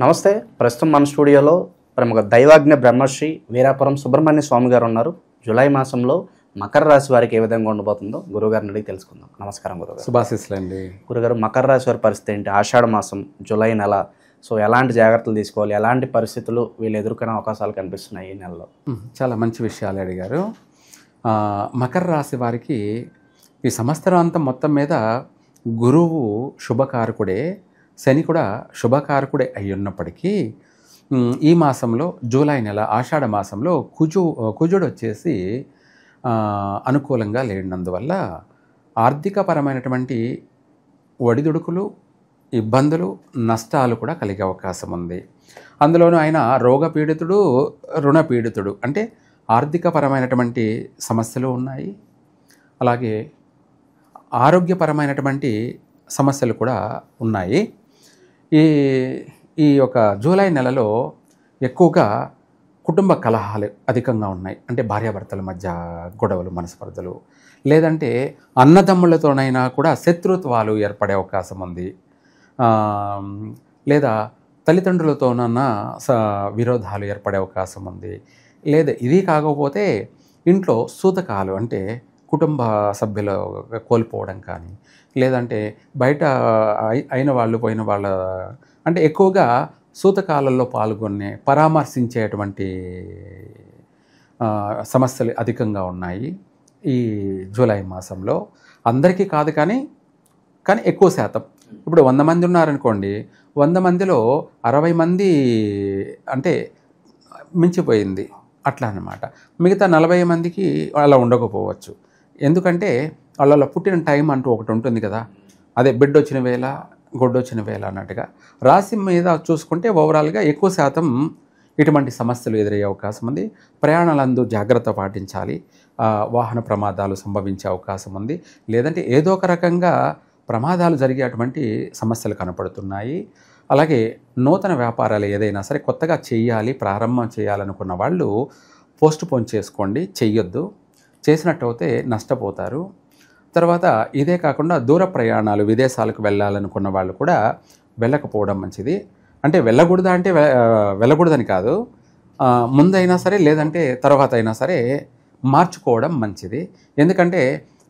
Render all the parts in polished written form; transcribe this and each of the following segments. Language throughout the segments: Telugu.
నమస్తే. ప్రస్తుతం మన స్టూడియోలో ప్రముఖ దైవాజ్ఞ బ్రహ్మశ్రీ వీరాపురం సుబ్రహ్మణ్య స్వామి గారు ఉన్నారు. జూలై మాసంలో మకర రాశి వారికి ఏ విధంగా ఉండబోతుందో గురుగారిని అడిగి తెలుసుకుందాం. నమస్కారం గురుగారు. శుభాశీస్సులండి. గురుగారు, మకర రాశి వారి పరిస్థితి ఏంటి? ఆషాఢ మాసం, జూలై నెల, సో ఎలాంటి జాగ్రత్తలు తీసుకోవాలి, ఎలాంటి పరిస్థితులు వీళ్ళు ఎదుర్కొనే అవకాశాలు కనిపిస్తున్నాయి ఈ నెలలో? చాలా మంచి విషయాలు అడిగారు. మకర రాశి వారికి ఈ సంవత్సరం అంతా మొత్తం మీద గురువు శుభకారకుడే, శని కూడా శుభకారకుడే అయి ఉన్నప్పటికీ ఈ మాసంలో జూలై నెల ఆషాఢ మాసంలో కుజుడు వచ్చేసి అనుకూలంగా లేనందువల్ల ఆర్థికపరమైనటువంటి ఒడిదుడుకులు, ఇబ్బందులు, నష్టాలు కూడా కలిగే అవకాశం ఉంది. అందులోనూ ఆయన రోగపీడితుడు, రుణపీడితుడు, అంటే ఆర్థికపరమైనటువంటి సమస్యలు ఉన్నాయి, అలాగే ఆరోగ్యపరమైనటువంటి సమస్యలు కూడా ఉన్నాయి. ఈ యొక్క జూలై నెలలో ఎక్కువగా కుటుంబ కలహాలు అధికంగా ఉన్నాయి. అంటే భార్యాభర్తల మధ్య గొడవలు, మనస్పర్ధలు, లేదంటే అన్నదమ్ములతోనైనా కూడా శత్రుత్వాలు ఏర్పడే అవకాశం ఉంది. లేదా తల్లిదండ్రులతోనన్నా విరోధాలు ఏర్పడే అవకాశం ఉంది. లేదా ఇది కాకపోతే ఇంట్లో సూతకాలు, అంటే కుటుంబ సభ్యులు కోల్పోవడం కానీ, లేదంటే బయట అయిన వాళ్ళు పోయిన వాళ్ళ, అంటే ఎక్కువగా సూతకాలలో పాల్గొనే పరామర్శించేటువంటి సమస్యలు అధికంగా ఉన్నాయి ఈ జూలై మాసంలో. అందరికీ కాదు కానీ ఎక్కువ శాతం. ఇప్పుడు 100 మంది ఉన్నారనుకోండి, 100 మందిలో 60 మంది అంటే మించిపోయింది అట్లా అన్నమాట. మిగతా 40 మందికి అలా ఉండకపోవచ్చు. ఎందుకంటే వాళ్ళ పుట్టిన టైం అంటూ ఒకటి ఉంటుంది కదా, అదే బిడ్డొచ్చిన వేళ గొడ్డొచ్చిన వేళ అన్నట్టుగా. రాశి మీద చూసుకుంటే ఓవరాల్గా ఎక్కువ శాతం ఇటువంటి సమస్యలు ఎదురయ్యే అవకాశం ఉంది. ప్రయాణాలందు జాగ్రత్త పాటించాలి. వాహన ప్రమాదాలు సంభవించే అవకాశం ఉంది. లేదంటే ఏదో ఒక రకంగా ప్రమాదాలు జరిగేటువంటి సమస్యలు కనపడుతున్నాయి. అలాగే నూతన వ్యాపారాలు ఏదైనా సరే కొత్తగా చేయాలి, ప్రారంభం చేయాలనుకున్న వాళ్ళు పోస్ట్ పోన్ చేసుకోండి, చెయ్యొద్దు. చేసినట్టయితే నష్టపోతారు. తర్వాత ఇదే కాకుండా దూర ప్రయాణాలు, విదేశాలకు వెళ్ళాలనుకున్న వాళ్ళు కూడా వెళ్ళకపోవడం మంచిది. అంటే వెళ్ళకూడదా అంటే వెళ్ళకూడదని కాదు, ముందైనా సరే లేదంటే తర్వాత అయినా సరే మార్చుకోవడం మంచిది. ఎందుకంటే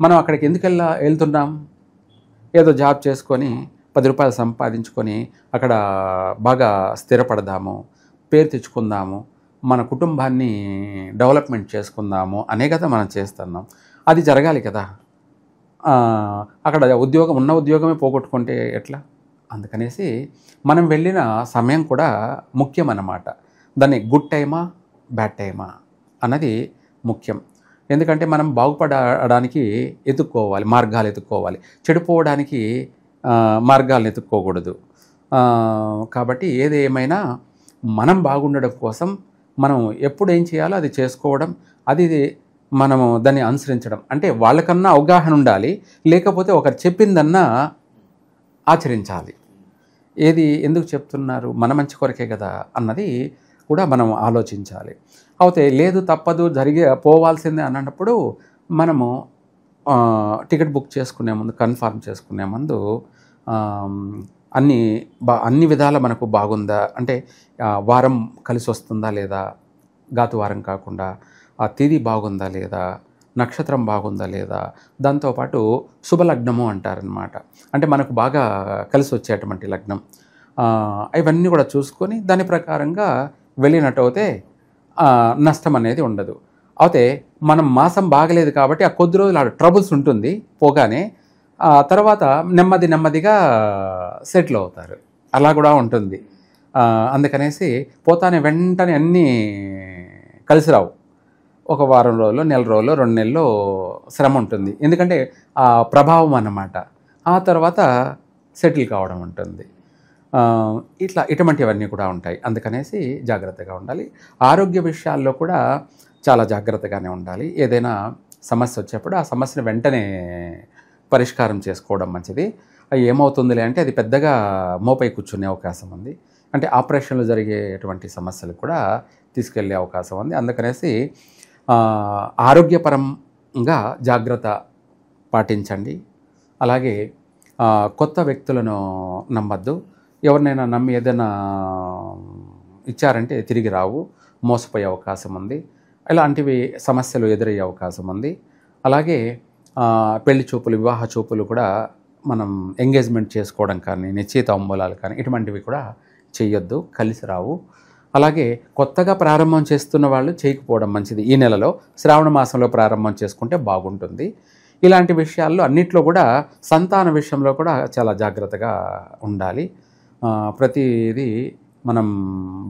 మనం అక్కడికి ఎందుకు వెళ్తున్నాం? ఏదో జాబ్ చేసుకొని 10 రూపాయలు సంపాదించుకొని అక్కడ బాగా స్థిరపడదాము, పేరు తెచ్చుకుందాము, మన కుటుంబాన్ని డెవలప్మెంట్ చేసుకుందాము అనే కదా మనం చేస్తున్నాం. అది జరగాలి కదా. అక్కడ ఉన్న ఉద్యోగమే పోగొట్టుకుంటే ఎట్లా? అందుకనేసి మనం వెళ్ళిన సమయం కూడా ముఖ్యం అన్నమాట. దాన్ని గుడ్ టైమా బ్యాడ్ టైమా అన్నది ముఖ్యం. ఎందుకంటే మనం బాగుపడడానికి మార్గాలు ఎత్తుక్కోవాలి. చెడిపోవడానికి మార్గాలను ఎత్తుక్కోకూడదు. కాబట్టి ఏది ఏమైనా మనం బాగుండడం కోసం మనం ఎప్పుడు ఏం చేయాలో అది చేసుకోవడం, అది మనము దాన్ని అనుసరించడం. అంటే వాళ్ళకన్నా అవగాహన ఉండాలి, లేకపోతే ఒకరు చెప్పిందన్నా ఆచరించాలి. ఏది ఎందుకు చెప్తున్నారు, మన మంచి కొరకే కదా అన్నది కూడా మనం ఆలోచించాలి. అయితే లేదు తప్పదు పోవాల్సిందే అన్నప్పుడు మనము టికెట్ బుక్ చేసుకునే ముందు, కన్ఫర్మ్ చేసుకునే ముందు అన్ని విధాల మనకు బాగుందా, అంటే వారం కలిసి వస్తుందా లేదా, గాతు వారం కాకుండా ఆ తేదీ బాగుందా లేదా, నక్షత్రం బాగుందా లేదా, దాంతోపాటు శుభలగ్నము అంటారనమాట. అంటే మనకు బాగా కలిసి వచ్చేటువంటి లగ్నం. ఇవన్నీ కూడా చూసుకొని దాని ప్రకారంగా వెళ్ళినట్టయితే నష్టం అనేది ఉండదు. అయితే మనం మాసం బాగలేదు కాబట్టి ఆ కొద్ది రోజులు ఆడ ట్రబుల్స్ ఉంటుంది, పోగానే తర్వాత నెమ్మదిగా సెటిల్ అవుతారు. అలా కూడా ఉంటుంది. అందుకనేసి పోతానే వెంటనే అన్నీ కలిసి రావు. ఒక వారం రోజులు, నెల రోజులు, 2 నెలలు శ్రమ ఉంటుంది. ఎందుకంటే ఆ ప్రభావం అన్నమాట. ఆ తర్వాత సెటిల్ కావడం ఉంటుంది. ఇటువంటివన్నీ కూడా ఉంటాయి. అందుకనేసి జాగ్రత్తగా ఉండాలి. ఆరోగ్య విషయాల్లో కూడా చాలా జాగ్రత్తగానే ఉండాలి. ఏదైనా సమస్య వచ్చేప్పుడు ఆ సమస్యను వెంటనే పరిష్కారం చేసుకోవడం మంచిది. అది ఏమవుతుందిలే అంటే అది పెద్దగా మోపై కూర్చునే అవకాశం ఉంది. అంటే ఆపరేషన్లు జరిగేటువంటి సమస్యలు కూడా తీసుకెళ్లే అవకాశం ఉంది. అందుకనేసి ఆరోగ్యపరంగా జాగ్రత్త పాటించండి. అలాగే కొత్త వ్యక్తులను నమ్మద్దు. ఎవరినైనా నమ్మి ఏదైనా ఇచ్చారంటే తిరిగి రావు, మోసపోయే అవకాశం ఉంది. ఇలాంటివి సమస్యలు ఎదురయ్యే అవకాశం ఉంది. అలాగే పెళ్లి చూపులు, వివాహ చూపులు కూడా మనం ఎంగేజ్మెంట్ చేసుకోవడం కానీ, నిశ్చితాంబూలాలు కానీ ఇటువంటివి కూడా చేయొద్దు, కలిసి రావు. అలాగే కొత్తగా ప్రారంభం చేస్తున్న వాళ్ళు చేయకపోవడం మంచిది. ఈ నెలలో శ్రావణ మాసంలో ప్రారంభం చేసుకుంటే బాగుంటుంది. ఇలాంటి విషయాల్లో అన్నిట్లో కూడా సంతాన విషయంలో కూడా చాలా జాగ్రత్తగా ఉండాలి. ప్రతిదీ మనం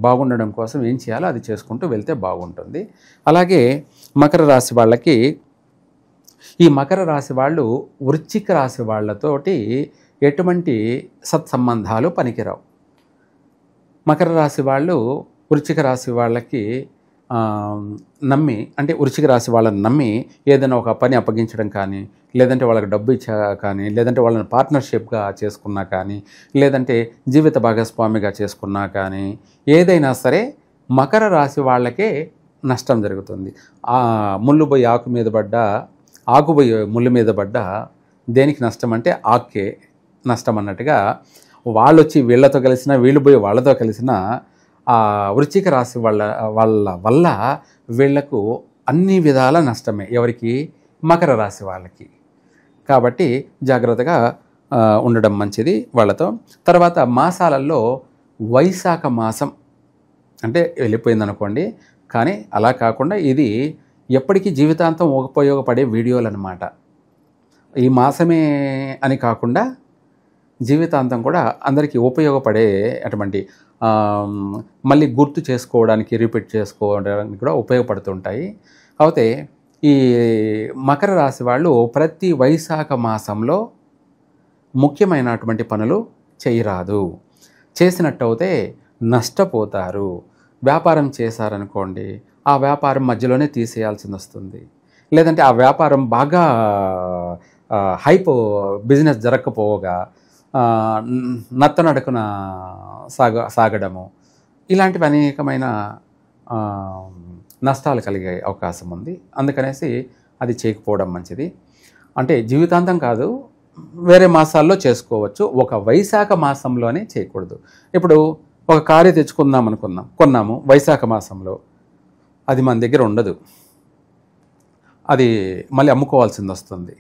బాగుండడం కోసం ఏం చేయాలో అది చేసుకుంటూ వెళ్తే బాగుంటుంది. అలాగే మకర రాశి వాళ్ళకి, ఈ మకర రాశి వాళ్ళు వృశ్చిక రాశి వాళ్ళతోటి ఎటువంటి సత్సంబంధాలు పనికిరావు. మకర రాశి వాళ్ళు వృశ్చిక రాశి వాళ్ళకి నమ్మి, అంటే వృశ్చిక రాశి వాళ్ళని నమ్మి ఏదైనా ఒక పని అప్పగించడం కానీ, లేదంటే వాళ్ళకి డబ్బు ఇచ్చా కానీ, లేదంటే వాళ్ళని పార్ట్నర్షిప్గా చేసుకున్నా కానీ, లేదంటే జీవిత భాగస్వామిగా చేసుకున్నా కానీ, ఏదైనా సరే మకర రాశి వాళ్ళకే నష్టం జరుగుతుంది. ముళ్ళు పోయి ఆకు మీద పడ్డా, ఆకు పోయి ముళ్ళు మీద పడ్డా దేనికి నష్టం అంటే ఆకే నష్టం అన్నట్టుగా, వాళ్ళు వచ్చి వీళ్ళతో కలిసినా, వీళ్ళు పోయి వాళ్ళతో కలిసినా వృశ్చిక రాశి వాళ్ళ వల్ల వీళ్లకు అన్ని విధాల నష్టమే. ఎవరికి? మకర రాశి వాళ్ళకి. కాబట్టి జాగ్రత్తగా ఉండడం మంచిది వాళ్ళతో. తర్వాత మాసాలలో వైశాఖ మాసం అంటే వెళ్ళిపోయిందనుకోండి, కానీ అలా కాకుండా ఇది ఎప్పటికీ జీవితాంతం ఉపయోగపడే వీడియోలు అన్నమాట. ఈ మాసమే అని కాకుండా జీవితాంతం కూడా అందరికీ ఉపయోగపడే అటువంటి మళ్ళీ గుర్తు చేసుకోవడానికి, రిపీట్ చేసుకోవడానికి కూడా ఉపయోగపడుతుంటాయి. అయితే ఈ మకర రాశి వాళ్ళు ప్రతి వైశాఖ మాసంలో ముఖ్యమైనటువంటి పనులు చేయరాదు. చేసినట్టయితే నష్టపోతారు. వ్యాపారం చేశారనుకోండి, ఆ వ్యాపారం మధ్యలోనే తీసేయాల్సి వస్తుంది. లేదంటే ఆ వ్యాపారం బాగా హైప్ బిజినెస్ జరగకపోగా నత్తనడకన సాగడము, ఇలాంటివి అనేకమైన నష్టాలు కలిగే అవకాశం ఉంది. అందుకనేసి అది చేయకపోవడం మంచిది. అంటే జీవితాంతం కాదు, వేరే మాసాల్లో చేసుకోవచ్చు, ఒక వైశాఖ మాసంలోనే చేయకూడదు. ఇప్పుడు ఒక కారు కొన్నాము వైశాఖ మాసంలో, అది మన దగ్గర ఉండదు, అది మళ్ళీ అమ్ముకోవాల్సింది వస్తుంది,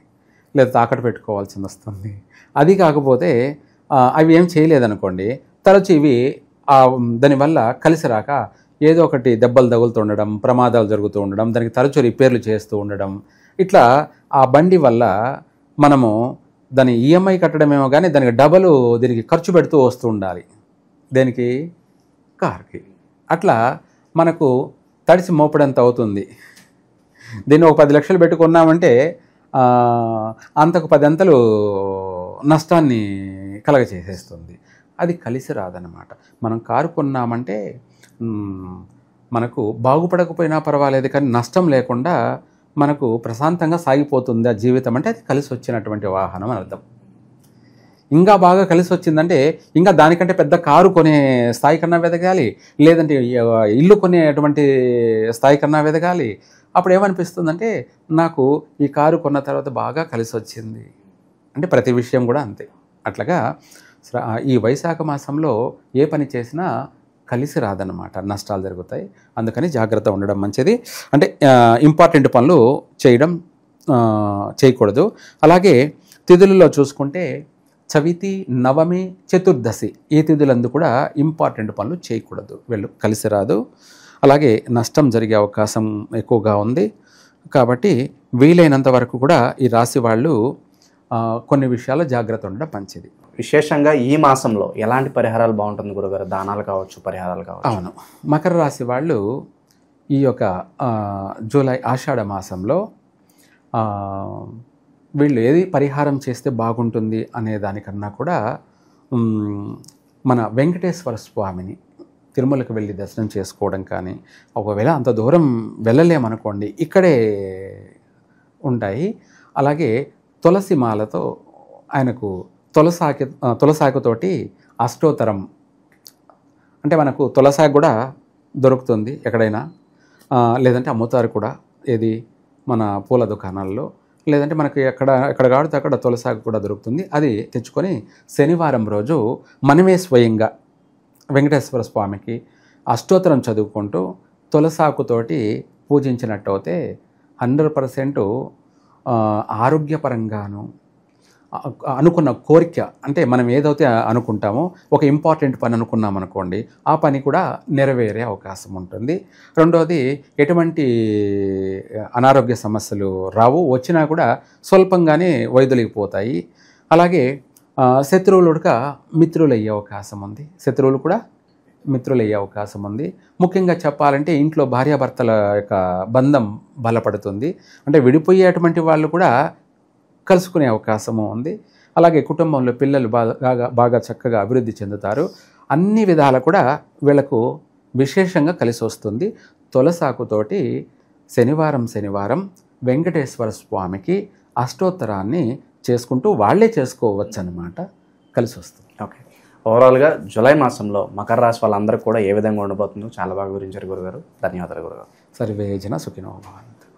లేదా తాకట్టు పెట్టుకోవాల్సింది వస్తుంది. అది కాకపోతే అవి ఏం చేయలేదనుకోండి, తరచు ఇవి దానివల్ల కలిసి రాక ఏదో ఒకటి దెబ్బలు తగులుతూ ఉండడం, ప్రమాదాలు జరుగుతూ ఉండడం, దానికి తరచు రిపేర్లు చేస్తూ ఉండడం, ఇట్లా ఆ బండి వల్ల మనము దాని ఈఎంఐ కట్టడమేమో కానీ దానికి డబలు దీనికి ఖర్చు పెడుతూ వస్తూ ఉండాలి. దేనికి? కార్కి. అట్లా మనకు తడిసి మోపడంత అవుతుంది. దీన్ని ఒక 10 లక్షలు పెట్టుకున్నామంటే అంతకు 10 అంతలు నష్టాన్ని కలగచేసేస్తుంది. అది కలిసి రాదన్నమాట. మనం కారు కొన్నామంటే మనకు బాగుపడకపోయినా పర్వాలేదు, కానీ నష్టం లేకుండా మనకు ప్రశాంతంగా సాగిపోతుంది ఆ జీవితం అంటే అది కలిసి వచ్చినటువంటి వాహనం అని అర్థం. ఇంకా బాగా కలిసి వచ్చిందంటే ఇంకా దానికంటే పెద్ద కారు కొనే స్థాయి కన్నా వెదగాలి, లేదంటే ఇల్లు కొనేటువంటి స్థాయి కన్నా వెదగాలి. అప్పుడు ఏమనిపిస్తుందంటే నాకు ఈ కారు కొన్న తర్వాత బాగా కలిసి వచ్చింది అంటే ప్రతి విషయం కూడా అంతే. అట్లాగా ఈ వైశాఖ మాసంలో ఏ పని చేసినా కలిసి రాదన్నమాట, నష్టాలు జరుగుతాయి. అందుకని జాగ్రత్త ఉండడం మంచిది. అంటే ఇంపార్టెంట్ పనులు చేయకూడదు. అలాగే తిథులలో చూసుకుంటే చవితి, నవమి, చతుర్దశి ఈ తిథులందు కూడా ఇంపార్టెంట్ పనులు చేయకూడదు, వీళ్ళు కలిసి రాదు. అలాగే నష్టం జరిగే అవకాశం ఎక్కువగా ఉంది. కాబట్టి వీలైనంత వరకు కూడా ఈ రాశి వాళ్ళు కొన్ని విషయాల్లో జాగ్రత్త ఉండడం మంచిది. విశేషంగా ఈ మాసంలో ఎలాంటి పరిహారాలు బాగుంటుంది గురుగారు? దానాలు కావచ్చు, పరిహారాలు కావచ్చు. అవును, మకర రాశి వాళ్ళు ఈ యొక్క జూలై ఆషాఢ మాసంలో వీళ్ళు ఏది పరిహారం చేస్తే బాగుంటుంది అనే దానికన్నా కూడా మన వెంకటేశ్వర స్వామిని తిరుమలకు వెళ్ళి దర్శనం చేసుకోవడం కానీ, ఒకవేళ అంత దూరం వెళ్ళలేమనుకోండి ఇక్కడే ఉంటాయి. అలాగే తులసి మాలతో ఆయనకు తులసాకుతోటి అష్టోత్తరం, అంటే మనకు తులసాకు కూడా దొరుకుతుంది ఎక్కడైనా, లేదంటే అమ్ముతారు కూడా, ఏది మన పూల దుకాణాల్లో. లేదంటే మనకి ఎక్కడ కాడితే అక్కడ తులసాకు కూడా దొరుకుతుంది. అది తెచ్చుకొని శనివారం రోజు మనమే స్వయంగా వెంకటేశ్వర స్వామికి అష్టోత్తరం చదువుకుంటూ తులసాకుతోటి పూజించినట్టయితే 100% ఆరోగ్యపరంగాను అనుకున్న కోరిక, అంటే మనం ఏదైతే అనుకుంటామో ఒక ఇంపార్టెంట్ పని అనుకున్నాం అనుకోండి, ఆ పని కూడా నెరవేరే అవకాశం ఉంటుంది. రెండోది, ఎటువంటి అనారోగ్య సమస్యలు రావు, వచ్చినా కూడా స్వల్పంగానే వైదొలిగిపోతాయి. అలాగే శత్రువులు కూడా మిత్రులు అయ్యే అవకాశం ఉంది, శత్రువులు కూడా మిత్రులు అయ్యే అవకాశం ఉంది. ముఖ్యంగా చెప్పాలంటే ఇంట్లో భార్యాభర్తల యొక్క బంధం బలపడుతుంది, అంటే విడిపోయేటువంటి వాళ్ళు కూడా కలుసుకునే అవకాశము ఉంది. అలాగే కుటుంబంలో పిల్లలు బాగా చక్కగా అభివృద్ధి చెందుతారు. అన్ని విధాల కూడా వీళ్ళకు విశేషంగా కలిసి వస్తుంది. తులసాకుతోటి శనివారం వెంకటేశ్వర స్వామికి అష్టోత్తరాన్ని చేసుకుంటూ వాళ్ళే చేసుకోవచ్చు అన్నమాట, కలిసి వస్తుంది. ఓకే, ఓవరాల్గా జూలై మాసంలో మకర రాశి వాళ్ళందరికీ కూడా ఏ విధంగా ఉండబోతుందో చాలా బాగా వివరించారు గురుగారు. ధన్యవాదాలు గురుగారు. సర్వే జన సుఖినో భవంతు.